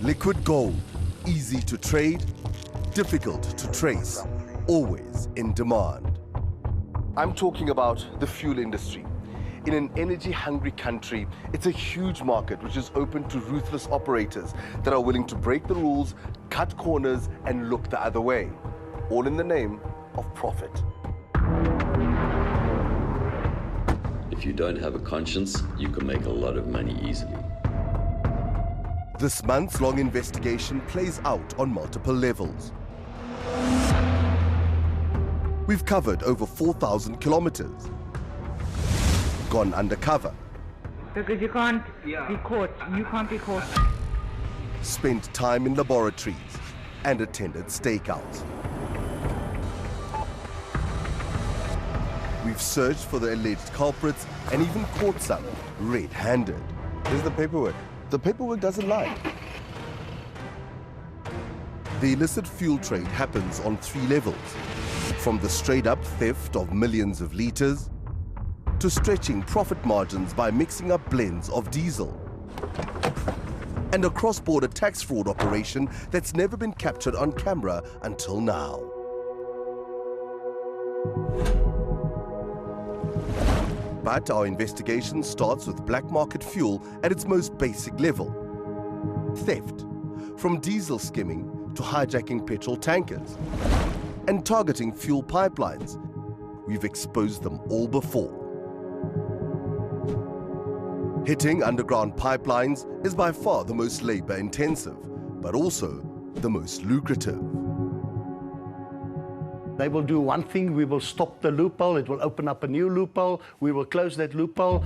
Liquid gold, easy to trade, difficult to trace, always in demand. I'm talking about the fuel industry. In an energy-hungry country, it's a huge market which is open to ruthless operators that are willing to break the rules, cut corners, and look the other way, all in the name of profit. If you don't have a conscience, you can make a lot of money easily. This months-long investigation plays out on multiple levels. We've covered over 4,000 kilometers, gone undercover. Because you can't be caught. You can't be caught. Spent time in laboratories and attended stakeouts. We've searched for the alleged culprits and even caught some red-handed. Here's the paperwork. The paperwork doesn't lie. The illicit fuel trade happens on 3 levels, from the straight-up theft of millions of liters to stretching profit margins by mixing up blends of diesel, and a cross-border tax fraud operation that's never been captured on camera until now. But our investigation starts with black market fuel at its most basic level. Theft, from diesel skimming to hijacking petrol tankers and targeting fuel pipelines. We've exposed them all before. Hitting underground pipelines is by far the most labor-intensive, but also the most lucrative. They will do one thing, we will stop the loophole, it will open up a new loophole, we will close that loophole.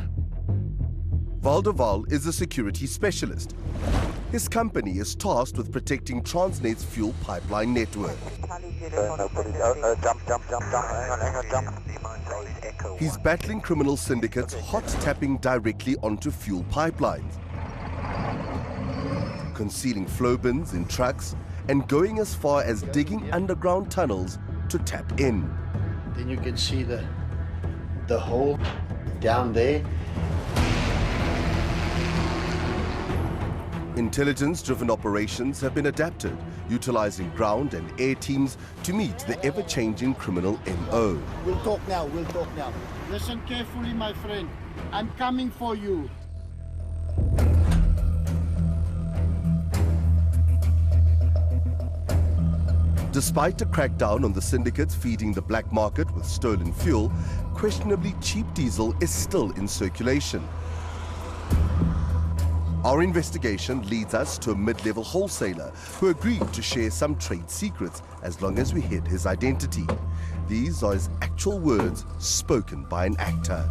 𝗀𝗶𝗴𝗶 is a security specialist. His company is tasked with protecting Transnet's fuel pipeline network. He's battling criminal syndicates hot tapping directly onto fuel pipelines, concealing flow bins in trucks, and going as far as digging underground tunnels to tap in. Then you can see the hole down there. Intelligence-driven operations have been adapted, utilizing ground and air teams to meet the ever-changing criminal MO. We'll talk now. Listen carefully, my friend. I'm coming for you. Despite a crackdown on the syndicates feeding the black market with stolen fuel, questionably cheap diesel is still in circulation. Our investigation leads us to a mid-level wholesaler who agreed to share some trade secrets as long as we hid his identity. These are his actual words spoken by an actor.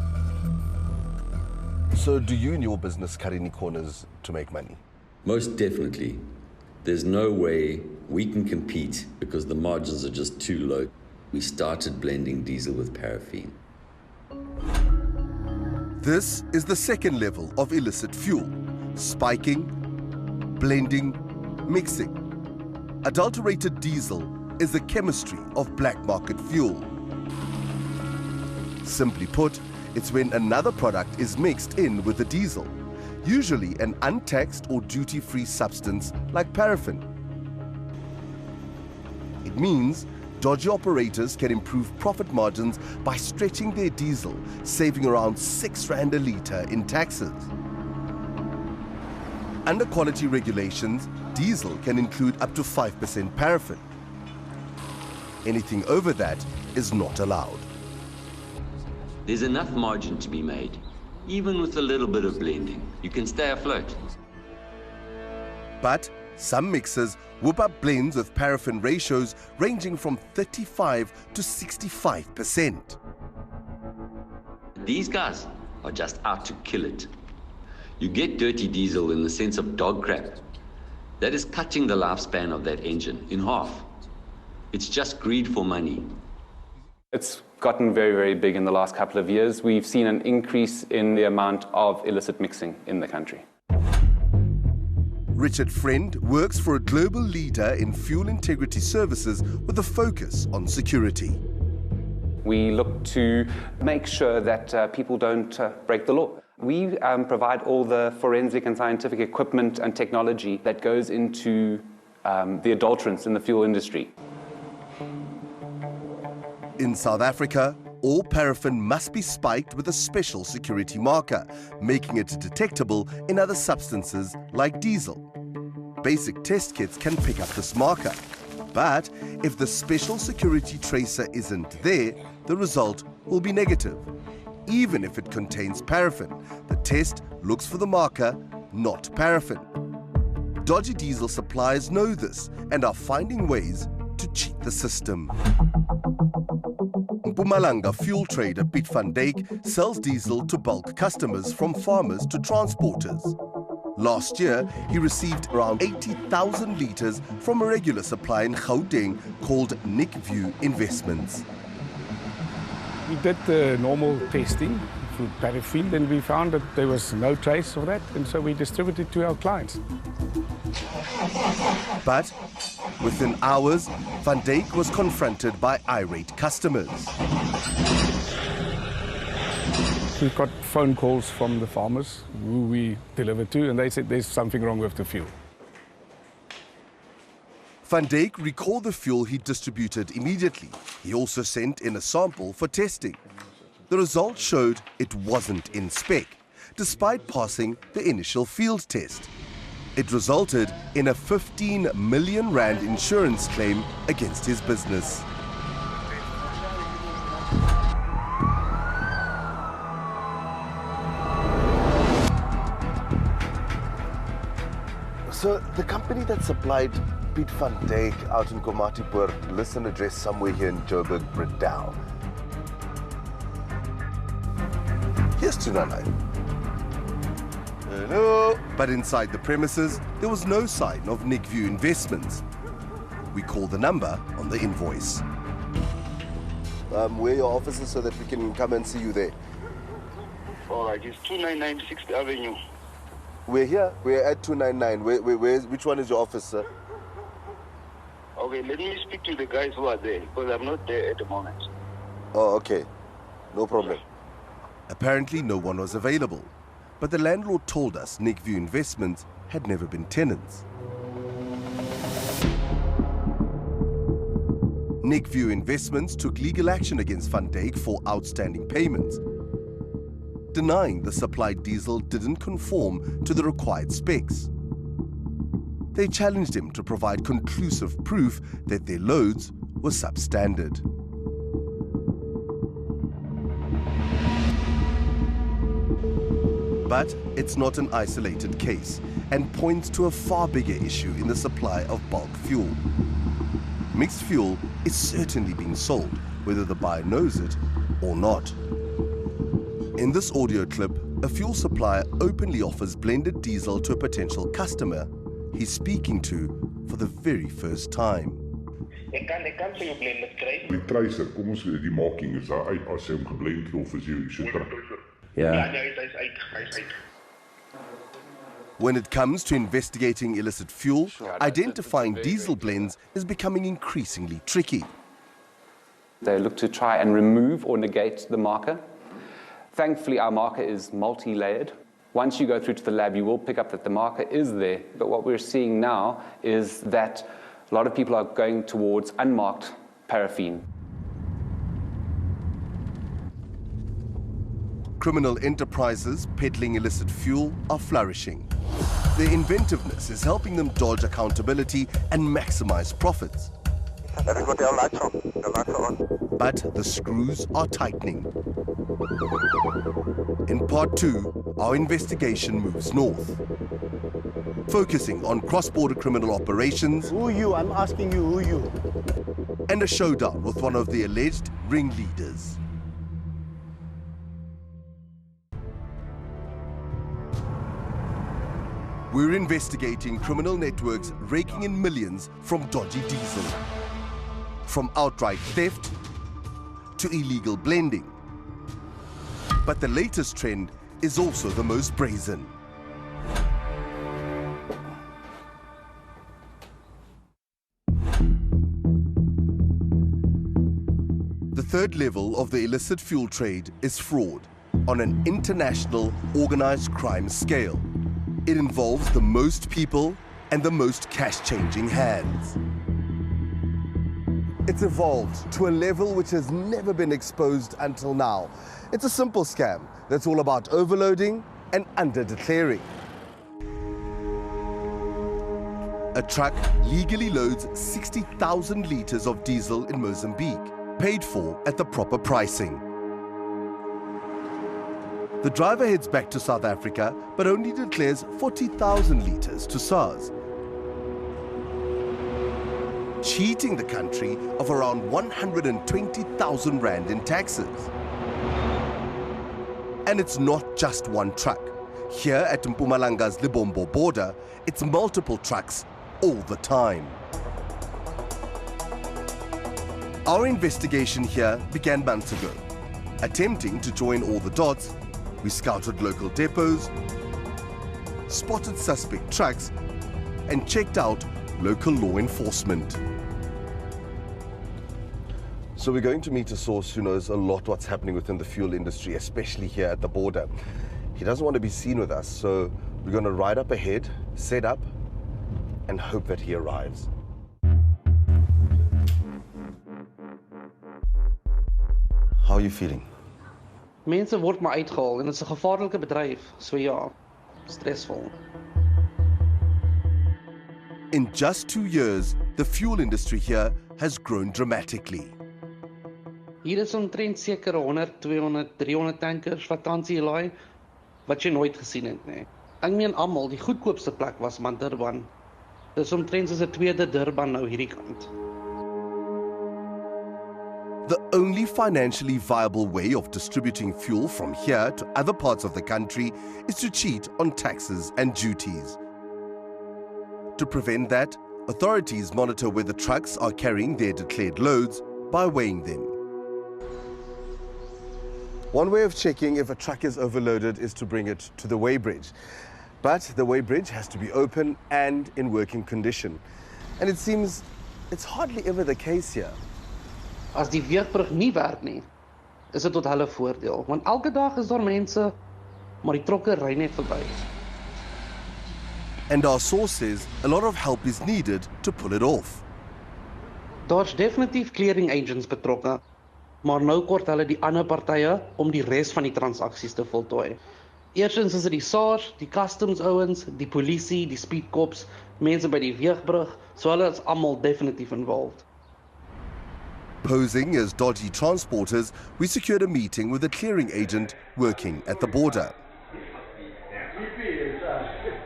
So do you in your business cut any corners to make money? Most definitely. There's no way we can compete because the margins are just too low. We started blending diesel with paraffin. This is the second level of illicit fuel: spiking, blending, mixing. Adulterated diesel is the chemistry of black market fuel. Simply put, it's when another product is mixed in with the diesel, usually an untaxed or duty-free substance like paraffin. It means dodgy operators can improve profit margins by stretching their diesel, saving around R6 a litre in taxes. Under quality regulations, diesel can include up to 5% paraffin. Anything over that is not allowed. There's enough margin to be made. Even with a little bit of blending, you can stay afloat. But some mixers whip up blends with paraffin ratios ranging from 35 to 65%. These guys are just out to kill it. You get dirty diesel in the sense of dog crap. That is cutting the lifespan of that engine in half. It's just greed for money. It's gotten very, very big in the last couple of years. We've seen an increase in the amount of illicit mixing in the country. Richard Friend works for a global leader in fuel integrity services with a focus on security. We look to make sure that people don't break the law. We provide all the forensic and scientific equipment and technology that goes into the adulterants in the fuel industry. In South Africa, all paraffin must be spiked with a special security marker, making it detectable in other substances like diesel. Basic test kits can pick up this marker. But if the special security tracer isn't there, the result will be negative. Even if it contains paraffin, the test looks for the marker, not paraffin. Dodgy diesel suppliers know this and are finding ways to cheat the system. Mpumalanga fuel trader 𝗏𝗏𝗏𝗏 sells diesel to bulk customers from farmers to transporters. Last year, he received around 80,000 litres from a regular supply in Gauteng called 𝗀𝗏𝗏𝗏𝗏. We did the normal testing for paraffin, and we found that there was no trace of that, and so we distributed to our clients. But within hours, Van Dijk was confronted by irate customers. We got phone calls from the farmers who we delivered to, and they said there's something wrong with the fuel. Van Dijk recalled the fuel he distributed immediately. He also sent in a sample for testing. The results showed it wasn't in spec, despite passing the initial field test. It resulted in a 15 million rand insurance claim against his business. So the company that supplied Piet van Dijk out in 𝗀𝗁𝗶𝗀𝗶 lists an address somewhere here in Joburg, Bredau. Here's 299. Hello. But inside the premises, there was no sign of 𝗀𝗏𝗏𝗏𝗏 Investments. We call the number on the invoice. Where are your offices so that we can come and see you there? All right, it's 299 6th Avenue. We're here. We're at 299. Which one is your office, sir? Okay, let me speak to the guys who are there, because I'm not there at the moment. Oh, okay. No problem. Apparently, no one was available. But the landlord told us 𝗀𝗏𝗏𝗏𝗏 Investments had never been tenants. 𝗀𝗏𝗏𝗏𝗏 Investments took legal action against Van Dijk for outstanding payments, denying the supplied diesel didn't conform to the required specs. They challenged him to provide conclusive proof that their loads were substandard. But it's not an isolated case and points to a far bigger issue in the supply of bulk fuel. Mixed fuel is certainly being sold, whether the buyer knows it or not. In this audio clip, a fuel supplier openly offers blended diesel to a potential customer he's speaking to for the very first time. Ek kan vir jou blended kry. Die tracer, kom ons die marking is daar uit as jy hom geblend of as jy so tracer. Ja, hy's uit. When it comes to investigating illicit fuel, identifying diesel blends is becoming increasingly tricky. They look to try and remove or negate the marker. Thankfully, our marker is multi-layered. Once you go through to the lab, you will pick up that the marker is there. But what we're seeing now is that a lot of people are going towards unmarked paraffin. Criminal enterprises peddling illicit fuel are flourishing. Their inventiveness is helping them dodge accountability and maximize profits. But the screws are tightening. In part 2, our investigation moves north, focusing on cross-border criminal operations. Who you? I'm asking you, who you? And a showdown with one of the alleged ringleaders. We're investigating criminal networks raking in millions from dodgy diesel. From outright theft to illegal blending. But the latest trend is also the most brazen. The third level of the illicit fuel trade is fraud. on an international organized crime scale. It involves the most people and the most cash-changing hands. It's evolved to a level which has never been exposed until now. It's a simple scam that's all about overloading and under-declaring. A truck legally loads 60,000 litres of diesel in Mozambique, paid for at the proper pricing. The driver heads back to South Africa, but only declares 40,000 litres to SARS, cheating the country of around 120,000 rand in taxes. And it's not just one truck. Here at Mpumalanga's Lebombo border, it's multiple trucks all the time. Our investigation here began months ago. Attempting to join all the dots, we scouted local depots, spotted suspect trucks, and checked out local law enforcement. So we're going to meet a source who knows a lot what's happening within the fuel industry, especially here at the border. He doesn't want to be seen with us, so we're going to ride up ahead, set up, and hope that he arrives. How are you feeling? Mense word maar uitgehaal en dit is 'n gevaarlike bedryf, so ja, stresvol. In just 2 years, the fuel industry here has grown dramatically. Hier is omtrent seker 100, 200, 300 tankers wat tans hier laai wat jy nooit gesien het nie. Ek meen almal, die goedkoopste plek was Durban. Dis omtrent soos 'n tweede Durban nou hierdie kant. The only financially viable way of distributing fuel from here to other parts of the country is to cheat on taxes and duties. To prevent that, authorities monitor whether trucks are carrying their declared loads by weighing them. One way of checking if a truck is overloaded is to bring it to the weigh bridge. But the weigh bridge has to be open and in working condition. And it seems it's hardly ever the case here. As die weegbrug nie werk nie, is dit tot hulle voordeel, want elke dag is daar mense, maar die trokke ry net verby. And our source says a lot of help is needed to pull it off. Daar's definitief clearing agents betrokke, maar nou kort hulle die ander partye om die res van die transaksies te voltooi. Eerstens is dit die SARS, die customs ouens, die polisie, die speed cops, mense by die weegbrug, so hulle is almal definitief involved. Posing as dodgy transporters, we secured a meeting with a clearing agent working at the border.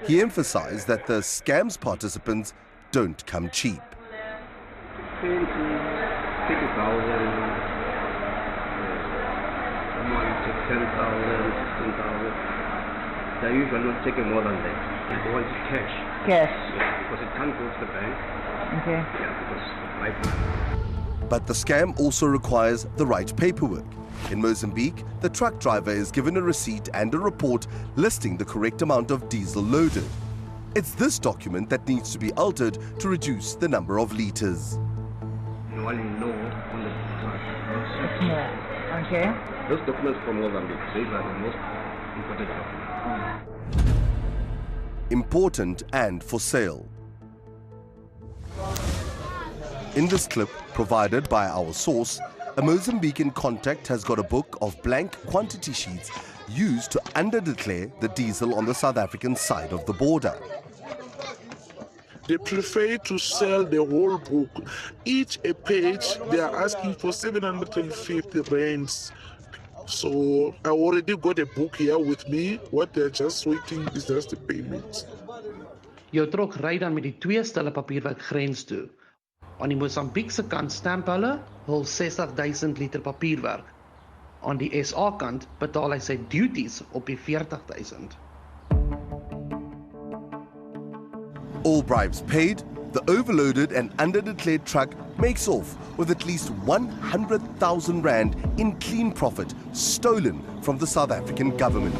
He emphasized that the scam's participants don't come cheap. 20, 50,000, someone took 10,000, 16,000. They're usually not taking more than that. They want cash. Cash. Yeah, because it can't go to the bank. Okay. Yeah, because life. But the scam also requires the right paperwork. In Mozambique, the truck driver is given a receipt and a report listing the correct amount of diesel loaded. It's this document that needs to be altered to reduce the number of litres. You only know on the truck. It's more. Okay. Those documents from Mozambique, these are the most important documents. Important and for sale. In this clip, provided by our source, a Mozambican contact has got a book of blank quantity sheets used to under-declare the diesel on the South African side of the border. They prefer to sell the whole book. Each a page, they are asking for 750 rands. So I already got a book here with me. What they're just waiting is just the payment. Jou trok ry dan met die twee stelle papierwerk grens toe. Aan die Mosambiekse kant stamp hulle hul 60,000 liter papierwerk. Aan die SA kant betaal hy sy duties op die 40,000. All bribes paid, the overloaded and under-declared truck makes off with at least 100,000 rand in clean profit stolen from the South African government.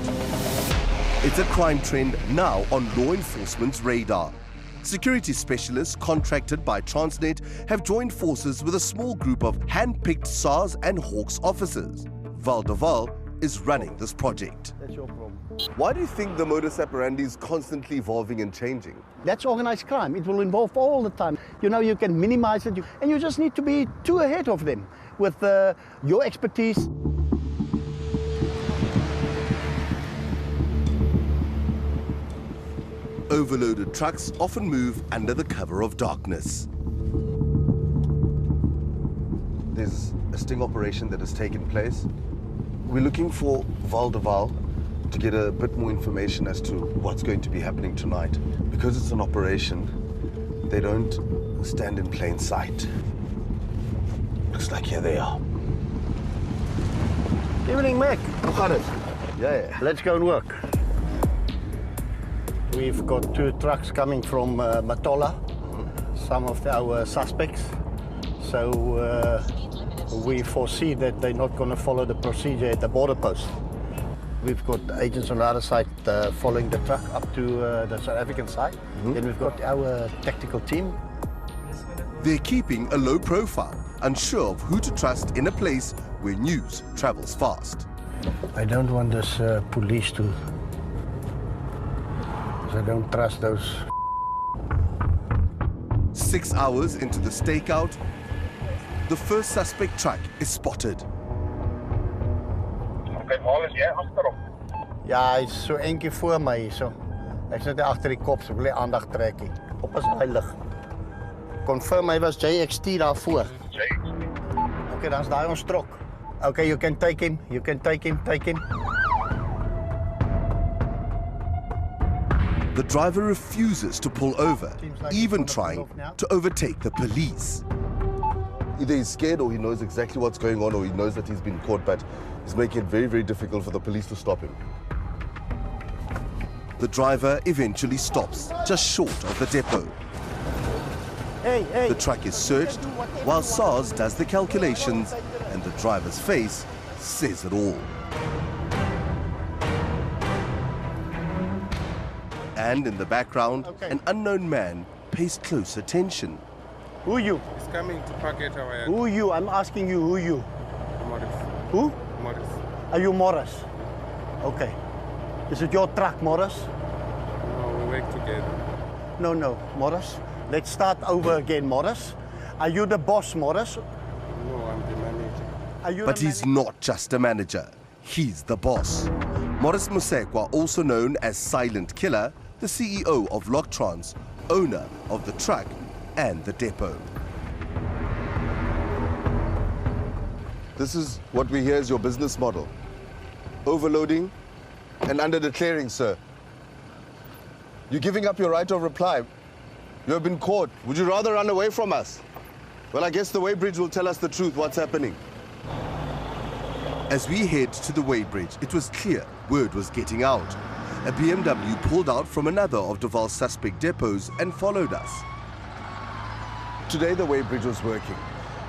It's a crime trend now on law enforcement's radar. Security specialists contracted by Transnet have joined forces with a small group of hand-picked SARS and Hawks officers. 𝗀𝗶𝗴𝗶 is running this project. That's your problem. Why do you think the modus operandi is constantly evolving and changing? That's organized crime. It will involve all the time. You know, you can minimize it, and you just need to be too ahead of them with your expertise. Overloaded trucks often move under the cover of darkness. There's a sting operation that has taken place. We're looking for 𝗀𝗶𝗴𝗶 to get a bit more information as to what's going to be happening tonight. Because it's an operation, they don't stand in plain sight. Looks like here they are. Evening, Mac. How about it? Yeah. Let's go and work. We've got 2 trucks coming from Matola, some of our suspects. So we foresee that they're not going to follow the procedure at the border post. We've got agents on the other side following the truck up to the South African side. Then we've got our tactical team. They're keeping a low profile, unsure of who to trust in a place where news travels fast. I don't want this police to... I don't trust those. 6 hours into the stakeout, the first suspect truck is spotted. Ja, hy is so eentjie voor my hierso. Ek sit agter die kop, so wil hy aandag trek. Op as hy lig. Confirm hy was 𝗀𝗊𝗁 daar voor. Okay, dan's daai ons trok. Okay, you can take him. You can take him. The driver refuses to pull over, even trying to overtake the police. Either he's scared or he knows exactly what's going on or he knows that he's been caught, but he's making it very, very difficult for the police to stop him. The driver eventually stops, just short of the depot. Hey. The truck is searched, while 𝗧𝗏 does the calculations, and the driver's face says it all. And in the background, an unknown man pays close attention. Who you? He's coming to park at our... Who you? I'm asking you, who you? Morris. Who? Morris. Are you Morris? Okay. Is it your truck, Morris? No, we work together. No, Morris. Let's start over again, Morris. Are you the boss, Morris? No, I'm the manager. But he's not just a manager. He's the boss. Morris 𝗀𝗶𝗀𝗶, also known as Silent Killer, the CEO of Loctrans, owner of the truck and the depot. This is what we hear is your business model. Overloading and under-declaring, sir. You're giving up your right of reply. You have been caught. Would you rather run away from us? Well, I guess the weighbridge will tell us the truth, what's happening. As we head to the weighbridge, it was clear word was getting out. A BMW pulled out from another of de Wahl's suspect depots and followed us. Today the weighbridge was working,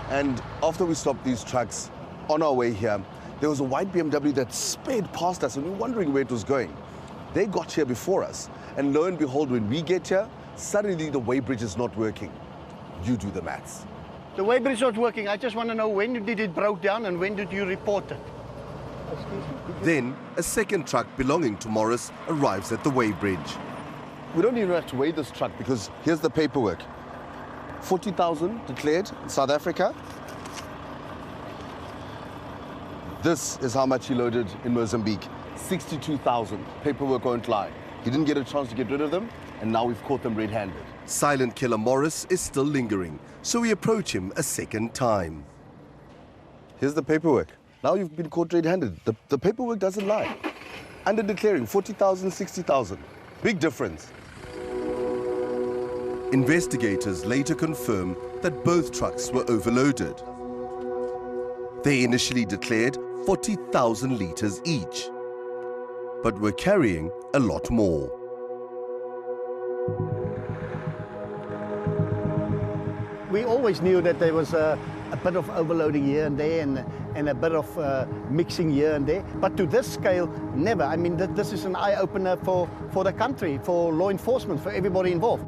and after we stopped these trucks on our way here, there was a white BMW that sped past us and we were wondering where it was going. They got here before us, and lo and behold, when we get here, suddenly the weighbridge is not working. You do the maths. The weighbridge is not working. I just want to know, when did it broke down and when did you report it? Then a second truck belonging to Morris arrives at the weighbridge. We don't even have to weigh this truck because here's the paperwork. 40,000 declared in South Africa. This is how much he loaded in Mozambique. 62,000. Paperwork won't lie. He didn't get a chance to get rid of them, and now we've caught them red-handed. Silent Killer Morris is still lingering, so we approach him a second time. Here's the paperwork. Now you've been caught red-handed. The paperwork doesn't lie. Under declaring 40,000, 60,000. Big difference. Investigators later confirm that both trucks were overloaded. They initially declared 40,000 litres each, but were carrying a lot more. We always knew that there was a bit of overloading here and there and a bit of mixing here and there. But to this scale, never. I mean, this is an eye-opener for the country, for law enforcement, for everybody involved.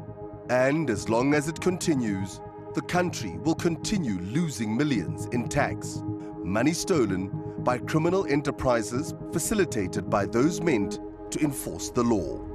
And as long as it continues, the country will continue losing millions in tax, money stolen by criminal enterprises facilitated by those meant to enforce the law.